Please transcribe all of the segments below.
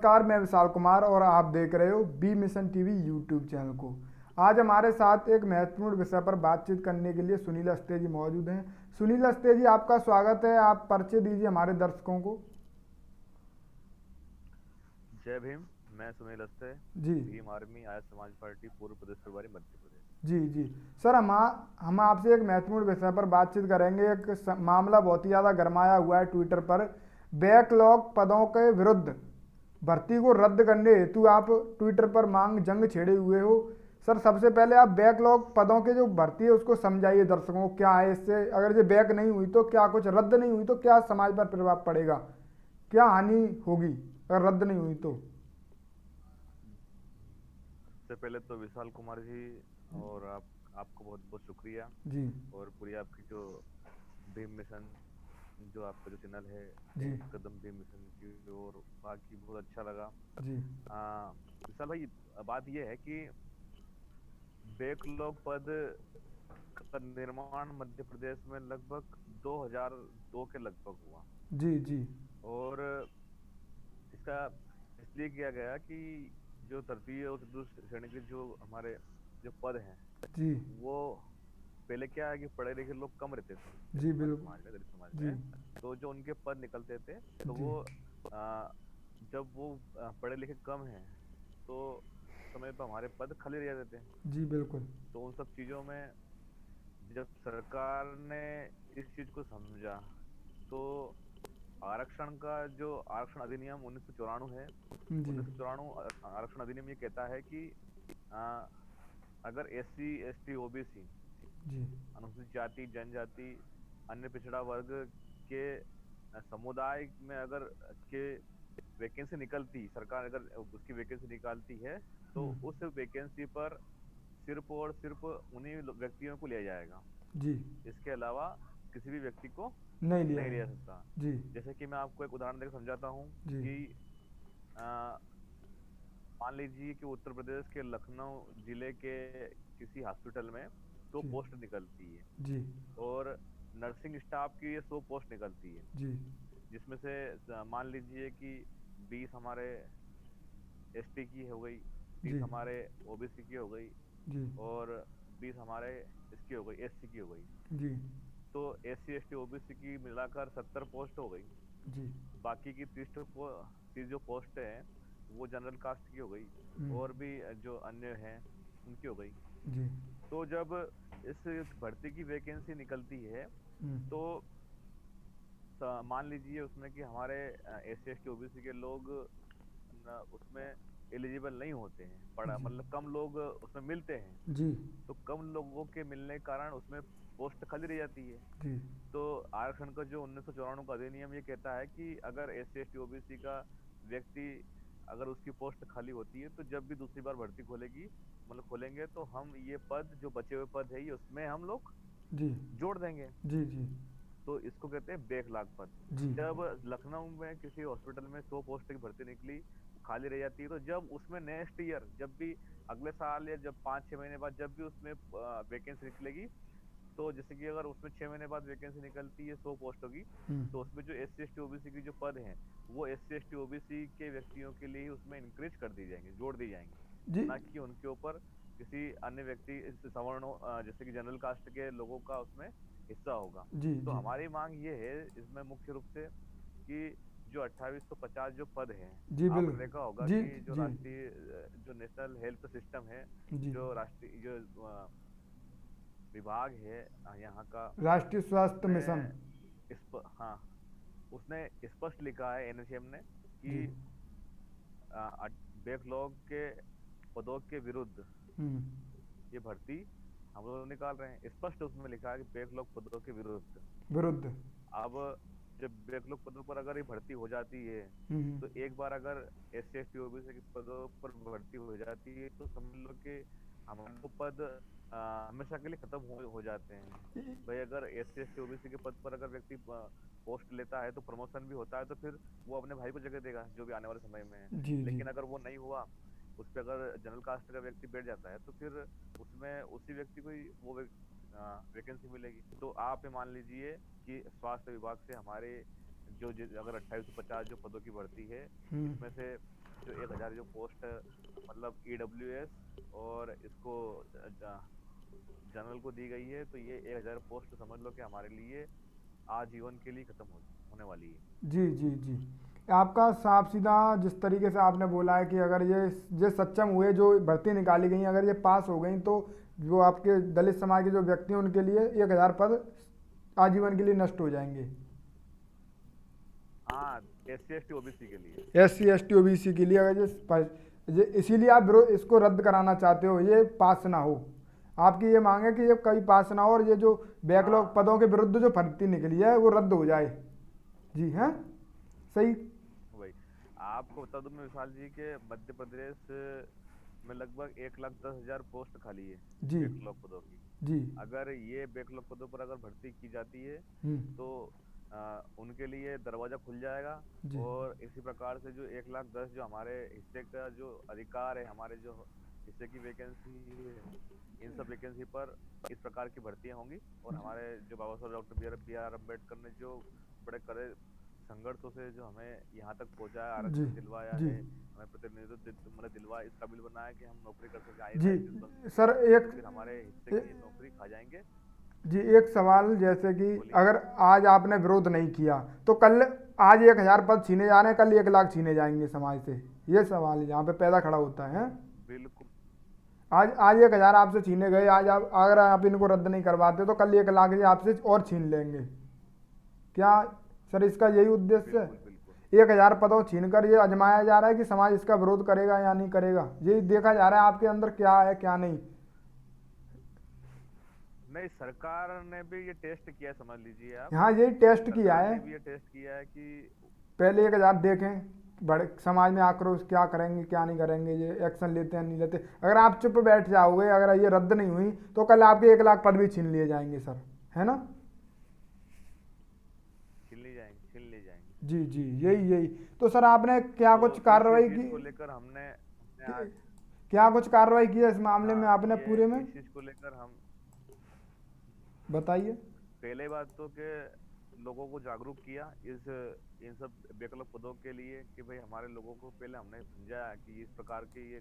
नमस्कार, मैं विशाल कुमार और आप देख रहे हो B mission TV YouTube channel को। आज हमारे साथ एक महत्वपूर्ण विषय पर बातचीत करने के लिए सुनील अस्ते जी मौजूद हैं। सुनील अस्ते जी, आपका स्वागत है। आप परिचय दीजिए हमारे दर्शकों को। जय भीम। मैं सुनील अस्ते, जी भीम आर्मी आर्य समाज पार्टी पूर्व प्रदेश प्रभारी मध्य प्रदेश। जी जी। सर, हम आपसे एक महत्वपूर्ण विषय पर बातचीत करेंगे। मामला बहुत ही ज़्यादा गरमाया हुआ है ट्विटर पर। बैकलॉग पदों के विरुद्ध भर्ती को रद्द करने हेतु आप ट्विटर पर मांग जंग छेड़े हुए हो। सर, सबसे पहले आप बैकलॉग पदों के जो भर्ती है उसको समझाइए दर्शकों को। क्या है इससे, अगर ये बैक नहीं हुई तो क्या, कुछ रद्द नहीं हुई तो क्या समाज पर प्रभाव पड़ेगा, क्या हानि होगी अगर रद्द नहीं हुई तो? सबसे पहले तो विशाल कुमार जी और आपको बहुत बहुत शुक्रिया। जी और पूरी आपकी जो भीम मिशन, जो आपका जो चैनल है, जी एक कदम भीम मिशन की ओर, बाकी बहुत अच्छा लगा। जी विशाल भाई, बात यह है कि बैकलॉग पद का निर्माण मध्य प्रदेश में लगभग 2002 के लगभग हुआ। जी जी और इसका इसलिए किया गया कि जो तृतीय और चतुर्थ श्रेणी के जो हमारे जो पद हैं, जी वो पहले क्या है कि पढ़े लिखे लोग कम रहते थे जैसे जी हमारे बिल्कुल। समाज में, दलित समाज जी में। तो जो उनके पद निकलते थे, तो जी वो आ, जब वो पढ़े लिखे कम हैं, तो उस समय पर हमारे पद खाली रह जाते थे। जी बिल्कुल। तो उन सब चीजों में जब सरकार ने इस चीज को समझा, तो आरक्षण का जो आरक्षण अधिनियम 1994 है, जी 1994 आरक्षण अधिनियम ये कहता है कि आ, अगर एससी एसटी ओबीसी, जी अनुसूचित जाति जनजाति, अन्य पिछड़ा वर्ग के समुदाय में अगर के वैकेंसी निकलती, सरकार अगर उसकी वैकेंसी निकालती है, तो हम्म, उस वैकेंसी पर सिर्फ और सिर्फ उन्हीं व्यक्तियों को लिया जाएगा। जी इसके अलावा किसी भी व्यक्ति को नहीं लिया नहीं लिया जाएगा। सकता। जी जैसे कि मैं आपको एक उदाहरण देकर समझाता हूँ जी कि अ, मान लीजिए कि उत्तर प्रदेश के लखनऊ जिले के किसी हॉस्पिटल में 100 जी पोस्ट निकलती है, जी और नर्सिंग स्टाफ की ये 100 पोस्ट निकलती है। जी जिसमें से मान लीजिए कि 20 हमारे एसटी की हो गई, 30 जी हमारे ओबीसी की हो गई, जी और 20 हमारे इसकी हो गई, एससी की हो गई। जी तो एससी एसटी ओबीसी की मिलाकर 70 पोस्ट हो गई। जी बाकी की 30 जो पोस्ट है, वो जनरल कास्ट की हो गई, हम्म, और भी जो अन्य हैं उनकी हो गई। जी तो जब इस भर्ती की वैकेंसी निकलती है, हम्म, तो मान लीजिए उसमें कि हमारे S C S T OBC के लोग उसमें एलिजिबल नहीं होते हैं, पढ़ा जी मतलब कम लोग उसमें मिलते हैं। जी तो कम लोगों के मिलने के कारण उसमें पोस्ट खाली रह जाती है। जी तो आरक्षण का जो 1994 का अधिनियम ये कहता है कि अगर S C S T OBC का व्यक्ति, अगर उसकी पोस्ट खाली होती है, तो जब भी दूसरी बार भर्ती खोलेगी, मतलब खोलेंगे, तो हम ये पद, जो बचे हुए पद है, ये उसमें हम लोग जी जोड़ देंगे। जी जी तो इसको कहते हैं बैकलॉग पद। जी जब लखनऊ में किसी हॉस्पिटल में 100 पोस्ट की भर्ती निकली, खाली रह जाती है, तो जब उसमें नेक्स्ट ईयर, जब भी अगले साल या जब 5-6 महीने बाद जब भी उसमें वैकेंसी निकलेगी, तो जैसे कि अगर उसमें 6 महीने बाद वैकेंसी निकलती है 100 पोस्टों की, हम्म, तो उसमें जो S C S T OBC की जो पद हैं, वो S C S T OBC के व्यक्तियों के लिए ही उसमें इंक्रीज कर दी जाएंगे, जोड़ दी जी जाएंगी, ना कि उनके ऊपर किसी अन्य व्यक्ति सवर्णों जैसे कि जनरल कास्ट के लोगों का उसमें हिस्सा होगा। जी तो जी हमारी मांग ये है इसमें मुख्य रूप से कि जो 2850 जो पद हैं, जी आपने बिल्कुल। देखा होगा जी कि जो जी राष्ट्रीय जो नेशनल हेल्थ सिस्टम है, जी जो राष्ट्रीय जो विभाग है यहाँ का, राष्ट्रीय स्वास्थ्य उसने मिशन। हाँ, उसने स्पष्ट लिखा है एनएचएम ने कि जी बैकलॉग के पदों के विरुद्ध हम्म, ये भर्ती हम लोग निकाल रहे हैं। स्पष्ट उसमें लिखा है कि बैकलॉग पदों के विरुद्ध। विरुद्ध। अब जब बैकलॉग पदों पर अगर ये भर्ती हो जाती है, हम्म, तो एक बार अगर S C S T OBC के पदों पर भर्ती हो जाती है, तो समझ लो कि हमारे वो पद हमेशा के लिए खत्म हो जाते हैं। भाई अगर S C S T OBC के पद पर अगर व्यक्ति पोस्ट लेता है, तो प्रमोशन भी होता है, तो फिर वो अपने भाई को जगह देगा जो भी आने वाले समय में है। जी जी लेकिन अगर वो नहीं हुआ, उस पर अगर जनरल कास्ट का व्यक्ति बैठ जाता है, तो फिर उसमें उसी व्यक्ति को ही वो वैकेंसी मिलेगी। तो आप ये मान लीजिए कि स्वास्थ्य विभाग से हमारे जो अगर 2850 जो पदों की भर्ती है, हम्म, इसमें से जो 1000 जो पोस्ट मतलब ईडब्ल्यूएस और इसको जनरल को दी गई है, तो ये 1000 पोस्ट समझ लो कि हमारे लिए आजीवन के लिए खत्म होने वाली है। जी जी जी। आपका साफ सीधा जिस तरीके से आपने बोला है कि अगर ये सक्षम हुए, जो भर्ती निकाली गई अगर ये पास हो गई, तो जो आपके दलित समाज के जो व्यक्ति हैं उनके लिए 1000 पद आजीवन के लिए नष्ट हो जाएंगे। हाँ, SC ST OBC के लिए। SC ST OBC के लिए अगर ये इसीलिए आप इसको रद्द कराना चाहते हो, ये पास ना हो। आपकी ये मांग है कि ये कभी पास ना हो और ये जो बैकलॉग हाँ पदों के विरुद्ध जो भर्ती निकली है वो रद्द हो जाए। जी हैं, सही। वही आपको बता दूं मैं विशाल जी के मध्य प्रदेश में लगभग 1,10,000 पोस्ट खाली है जी बैकलॉग पदों की। जी। अगर ये बैकलॉग पदों पर अगर भर्ती की जाती है हम्म। तो उनके लिए दरवाजा खुल जाएगा। जी और इसी प्रकार से जो 1,10,000 जो हमारे हिस्से का जो अधिकार है, हमारे जो हिस्से की वैकेंसी है, इन सब वैकेंसी पर इस प्रकार की भर्तियां होंगी। और हमारे जो बाबा साहब डॉक्टर B.R. अम्बेडकर ने जो बड़े कड़े संघर्षों से जो हमें यहाँ तक पहुंचाया, जी आरक्षण दिलवाया जी है, हमें प्रतिनिधित्व मतलब दिलवाया, इस काबिल बनाया कि हम नौकरी कर सके, जी। IAS बन सर सके, एक तो फिर हमारे हिस्से की नौकरी खा जाएंगे। जी एक सवाल, जैसे कि बोलिए। अगर आज आपने विरोध नहीं किया तो कल आज 1000 पद छीने जा रहे हैं, कल 1,00,000 छीने जाएंगे समाज से। ये सवाल यहाँ पे पैदा खड़ा होता है। बिल्कुल आज 1,000 आपसे छीने गए, आज आप अगर आप इनको रद्द नहीं करवाते तो कल 1,00,000 ये आपसे और छीन लेंगे। क्या सर इसका यही उद्देश्य है? बिल्कुल बिल्कुल। 1,000 पदों छीन कर ये आजमाया जा रहा है कि समाज इसका विरोध करेगा या नहीं करेगा, यही देखा जा रहा है आपके अंदर क्या है क्या नहीं। नहीं, सरकार ने भी ये टेस्ट किया है, समझ लीजिए आप। हाँ यही टेस्ट किया सरकार है। ने भी ये टेस्ट किया है कि पहले 1,000 देखें, बड़े समाज में आक्रोश क्या करेंगे क्या नहीं करेंगे, ये एक्शन लेते हैं नहीं लेते। अगर आप चुप बैठ जाओगे, अगर ये रद्द नहीं हुई तो कल आपके 1,00,000 पद भी छीन लिए जाएंगे सर, है ना? छीन ले जाएंगे। जी जी, यही यही। तो सर आपने क्या तो कुछ कार्रवाई इस की? चीज को लेकर हमने आज क्या कुछ कार्रवाई की है इस मामले में हाँ, आपने ये पूरे में? इस चीज को लेकर हम बताइए। पहले बात तो के लोगों को जागरूक किया इन सब बैकलॉग पदों के लिए कि भाई हमारे लोगों को पहले हमने समझाया कि इस प्रकार की ये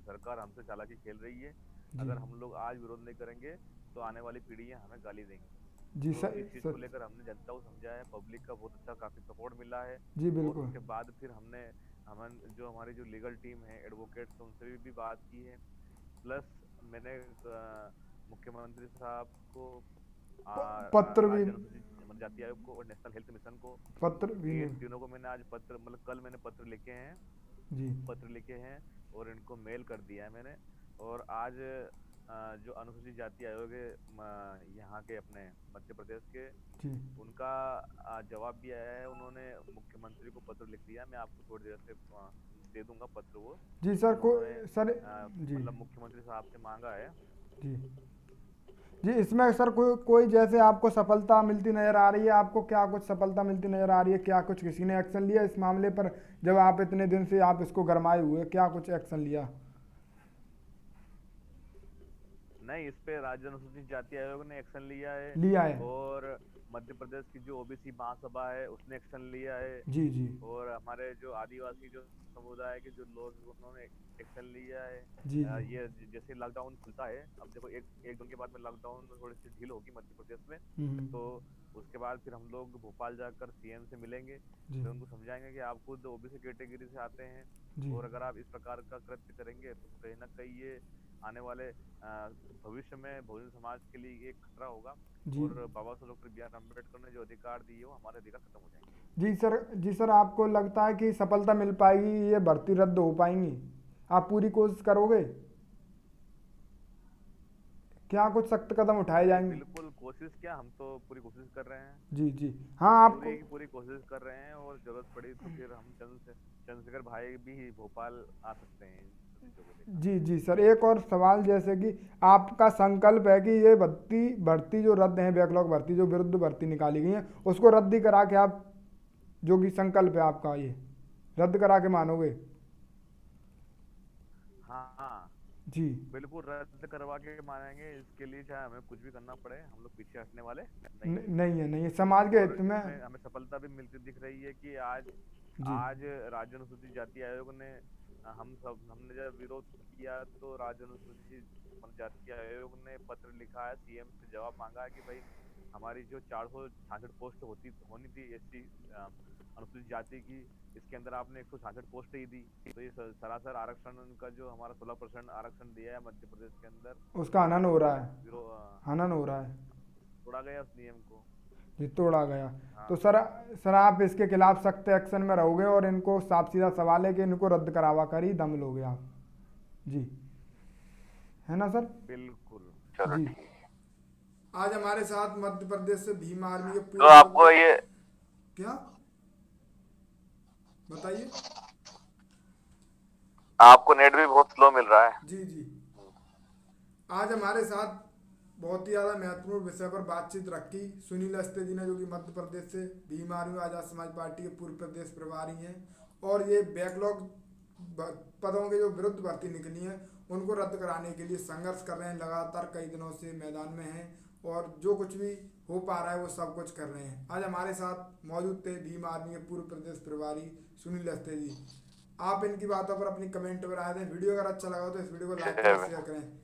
सरकार हमसे चालाकी खेल रही है। जी अगर हम लोग आज विरोध नहीं करेंगे तो आने वाली पीढ़ियां हमें गाली देंगी। जी तो सर, इस चीज को लेकर हमने जनता को समझाया, पब्लिक का बहुत अच्छा काफी सपोर्ट मिला है। जी और बिल्कुल। उसके बाद फिर हम जो हमारी जो लीगल टीम है, एडवोकेट्स, उनसे भी बात की है। प्लस मैंने मुख्यमंत्री साहब को पत्र भी, राज्य अनुसूचित जनजाति आयोग को और नेशनल हेल्थ मिशन को, पत्र भी ये नहीं। तीनों को मैंने आज पत्र मतलब कल मैंने पत्र लिखे हैं। जी और इनको मेल कर दिया है मैंने। और आज जो अनुसूचित जाति आयोग है यहाँ के अपने मध्य प्रदेश के, जी उनका जवाब भी आया है। उन्होंने मुख्यमंत्री को पत्र लिख दिया, मैं आपको थोड़ी देर से दे दूंगा पत्र वो। जी सर को उन्होंने सर जी मतलब मुख्यमंत्री साहब से मांगा है। जी जी। इसमें सर कोई जैसे आपको सफलता मिलती नजर आ रही है? आपको क्या कुछ सफलता मिलती नजर आ रही है? क्या कुछ किसी ने एक्शन लिया इस मामले पर? जब आप इतने दिन से आप इसको गरमाए हुए, क्या कुछ एक्शन लिया? नहीं, इस पे राज्य अनुसूचित जाति आयोग ने एक्शन लिया लिया है। और मध्य प्रदेश की जो ओबीसी महासभा है उसने एक्शन लिया है। जी जी और हमारे जो आदिवासी जो समुदाय के जो लोग, उन्होंने एक्शन लिया है। जी जी। ये जैसे लॉकडाउन खुलता है, अब देखो एक दिन के बाद में लॉकडाउन में थोड़ी सी ढील होगी मध्य प्रदेश में। तो उसके बाद फिर हम लोग भोपाल जाकर सीएम से मिलेंगे, जी फिर उनको समझाएंगे कि आप खुद ओबीसी कैटेगरी से आते हैं जी और अगर आप इस प्रकार का कृत्य करेंगे तो कहीं ना कहीं ये आने वाले भविष्य में बहुजन समाज के लिए एक खतरा होगा। जी और बाबा साहब डॉक्टर B.R. अम्बेडकर ने जो अधिकार दिए वो हमारे अधिकार खत्म हो जाएंगे। जी सर। जी सर, आपको लगता है कि सफलता मिल पाएगी, ये भर्ती रद्द हो पाएंगी? आप पूरी कोशिश करोगे? क्या कुछ सख्त कदम उठाए जाएंगे? बिल्कुल, कोशिश क्या, हम तो पूरी कोशिश कर रहे हैं। जी जी। हाँ आपको पूरी कोशिश कर रहे हैं और जरूरत पड़ी तो फिर हम चंद्रशेखर भाई भी भोपाल आ सकते हैं इन चीजों को लेकर। जी जी सर, एक और सवाल, जैसे कि आपका संकल्प है कि ये भर्ती जो रद्द है, बैकलॉग भर्ती जो विरुद्ध भर्ती निकाली गई है उसको रद्द ही करा के आप, जो कि संकल्प है आपका, ये रद्द करा के मानोगे? हाँ जी बिल्कुल, रद्द करवा के मानेंगे। इसके लिए चाहे हमें कुछ भी करना पड़े, हम लोग पीछे हटने वाले नहीं हैं। नहीं है, नहीं है। समाज के और हित में। इसमें हमें सफलता भी मिलती दिख रही है कि आज जी आज राज्य अनुसूचित जाति आयोग ने हमने जब विरोध किया तो राज्य अनुसूचित जाति आयोग ने पत्र लिखा है, सीएम से जवाब मांगा है कि भाई हमारी जो 466 पोस्ट होनी थी एससी अनुसूचित जाति की, इसके अंदर आपने 166 पोस्ट ही दी। तो ये सरासर आरक्षण का जो हमारा 16% आरक्षण दिया है मध्य प्रदेश के अंदर, उसका हनन हो रहा है, विरोध हनन हो रहा है। तोड़ा गया उस नियम को। जी तोड़ा गया। तो हाँ। सर आप इसके खिलाफ सख्त एक्शन में रहोगे और इनको साफ सीधा सवाल है कि इनको रद्द करावा कर ही दम लोगे आप? जी है ना सर? बिल्कुल। चलो जी। ठीक। आज हमारे साथ मध्य प्रदेश से भीम आर्मी के तो पूर्व आपको ये क्या बताइए। आपको नेट भी बहुत स्लो मिल रहा है। जी जी। आज हमारे साथ बहुत ही ज़्यादा महत्वपूर्ण विषय पर बातचीत रखी सुनील अस्ते जी ने, जो कि मध्य प्रदेश से भीम आर्मी आज़ाद समाज पार्टी के पूर्व प्रदेश प्रभारी हैं। और ये बैकलॉग पदों के जो विरुद्ध भर्ती निकली है उनको रद्द कराने के लिए संघर्ष कर रहे हैं, लगातार कई दिनों से मैदान में हैं और जो कुछ भी हो पा रहा है वो सब कुछ कर रहे हैं। आज हमारे साथ मौजूद थे भीम आर्मी के पूर्व प्रदेश प्रभारी सुनील अस्ते जी। आप इनकी बातों पर अपनी कमेंट पर आए थे। वीडियो अगर अच्छा लगा हो तो इस वीडियो को लाइक करें, शेयर करें।